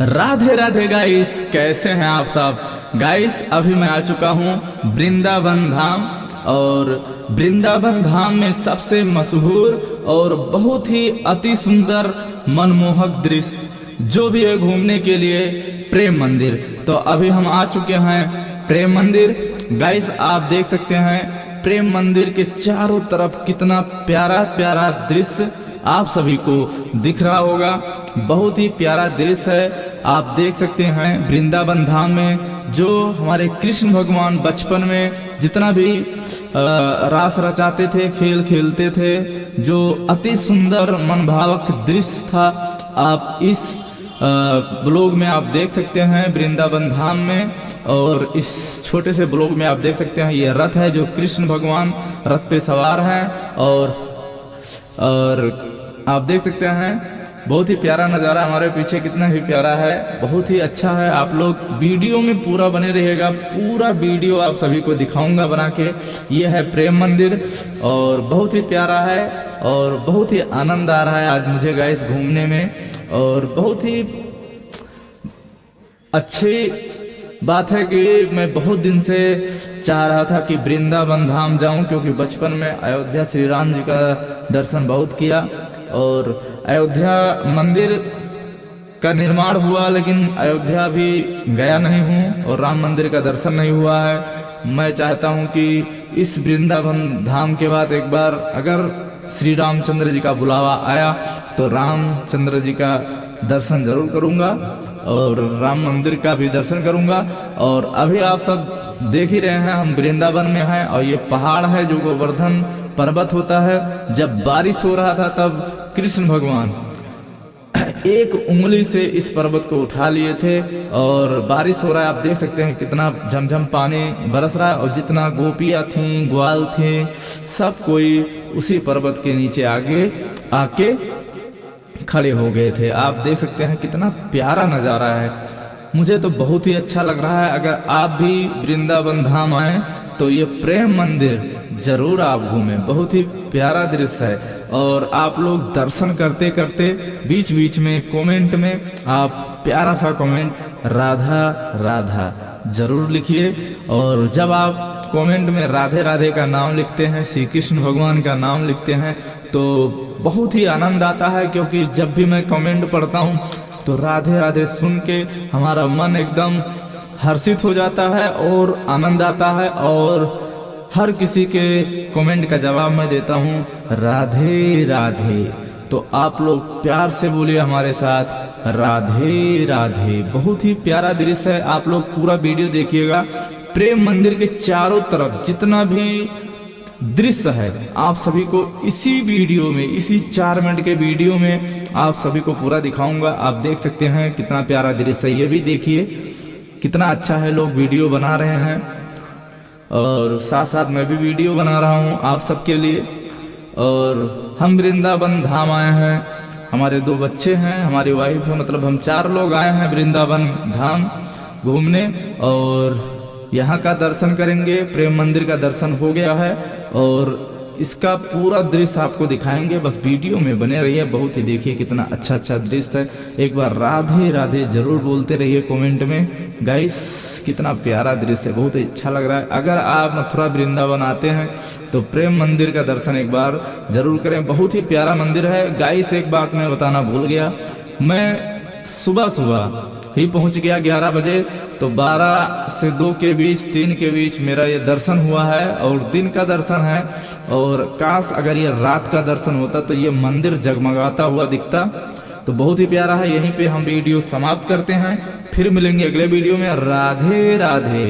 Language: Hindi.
राधे राधे गाइस, कैसे हैं आप सब। गाइस अभी मैं आ चुका हूँ वृंदावन धाम। और वृंदावन धाम में सबसे मशहूर और बहुत ही अति सुंदर मनमोहक दृश्य जो भी है घूमने के लिए प्रेम मंदिर। तो अभी हम आ चुके हैं प्रेम मंदिर। गाइस आप देख सकते हैं प्रेम मंदिर के चारों तरफ कितना प्यारा प्यारा दृश्य आप सभी को दिख रहा होगा। बहुत ही प्यारा दृश्य है। आप देख सकते हैं वृंदावन धाम में जो हमारे कृष्ण भगवान बचपन में जितना भी रास रचाते थे, खेल खेलते थे, जो अति सुंदर मनभावक दृश्य था, आप इस ब्लॉग में आप देख सकते हैं वृंदावन धाम में। और इस छोटे से ब्लॉग में आप देख सकते हैं ये रथ है जो कृष्ण भगवान रथ पे सवार हैं। और आप देख सकते हैं बहुत ही प्यारा नज़ारा हमारे पीछे कितना ही प्यारा है, बहुत ही अच्छा है। आप लोग वीडियो में पूरा बने रहिएगा, पूरा वीडियो आप सभी को दिखाऊंगा बना के। ये है प्रेम मंदिर और बहुत ही प्यारा है और बहुत ही आनंद आ रहा है आज मुझे गाइस घूमने में। और बहुत ही अच्छी बात है कि मैं बहुत दिन से चाह रहा था कि वृंदावन धाम जाऊं, क्योंकि बचपन में अयोध्या श्री राम जी का दर्शन बहुत किया और अयोध्या मंदिर का निर्माण हुआ, लेकिन अयोध्या भी गया नहीं हूं और राम मंदिर का दर्शन नहीं हुआ है। मैं चाहता हूं कि इस वृंदावन धाम के बाद एक बार अगर श्री रामचंद्र जी का बुलावा आया तो रामचंद्र जी का दर्शन जरूर करूंगा और राम मंदिर का भी दर्शन करूंगा। और अभी आप सब देख ही रहे हैं हम वृंदावन में हैं और ये पहाड़ है जो गोवर्धन पर्वत होता है। जब बारिश हो रहा था तब कृष्ण भगवान एक उंगली से इस पर्वत को उठा लिए थे और बारिश हो रहा है। आप देख सकते हैं कितना झमझम पानी बरस रहा है और जितना गोपियाँ थीं, ग्वाल थे, सब कोई उसी पर्वत के नीचे आके खड़े हो गए थे। आप देख सकते हैं कितना प्यारा नज़ारा है, मुझे तो बहुत ही अच्छा लग रहा है। अगर आप भी वृंदावन धाम आए तो ये प्रेम मंदिर जरूर आप घूमें, बहुत ही प्यारा दृश्य है। और आप लोग दर्शन करते करते बीच बीच में कमेंट में आप प्यारा सा कमेंट राधा राधा जरूर लिखिए। और जब आप कमेंट में राधे राधे का नाम लिखते हैं, श्री कृष्ण भगवान का नाम लिखते हैं, तो बहुत ही आनंद आता है। क्योंकि जब भी मैं कमेंट पढ़ता हूँ तो राधे राधे सुन के हमारा मन एकदम हर्षित हो जाता है और आनंद आता है। और हर किसी के कमेंट का जवाब मैं देता हूँ राधे राधे। तो आप लोग प्यार से बोलिए हमारे साथ राधे राधे। बहुत ही प्यारा दृश्य है, आप लोग पूरा वीडियो देखिएगा। प्रेम मंदिर के चारों तरफ जितना भी दृश्य है आप सभी को इसी वीडियो में, इसी 4 मिनट के वीडियो में आप सभी को पूरा दिखाऊंगा। आप देख सकते हैं कितना प्यारा दृश्य है, ये भी देखिए कितना अच्छा है। लोग वीडियो बना रहे हैं और साथ साथ मैं भी वीडियो बना रहा हूँ आप सबके लिए। और हम वृंदावन धाम आए हैं, हमारे 2 बच्चे हैं, हमारी वाइफ है, मतलब हम 4 लोग आए हैं वृंदावन धाम घूमने और यहाँ का दर्शन करेंगे। प्रेम मंदिर का दर्शन हो गया है और इसका पूरा दृश्य आपको दिखाएंगे, बस वीडियो में बने रहिए। बहुत ही देखिए कितना अच्छा अच्छा दृश्य है। एक बार राधे राधे जरूर बोलते रहिए कमेंट में गाइस, कितना प्यारा दृश्य है, बहुत ही अच्छा लग रहा है। अगर आप मथुरा वृंदावन आते हैं तो प्रेम मंदिर का दर्शन एक बार जरूर करें, बहुत ही प्यारा मंदिर है। गाइस एक बात मैं बताना भूल गया, मैं सुबह ही पहुंच गया 11 बजे, तो 12 से 2 के बीच, 3 के बीच मेरा ये दर्शन हुआ है और दिन का दर्शन है। और काश अगर ये रात का दर्शन होता तो ये मंदिर जगमगाता हुआ दिखता। तो बहुत ही प्यारा है। यहीं पे हम वीडियो समाप्त करते हैं, फिर मिलेंगे अगले वीडियो में। राधे राधे।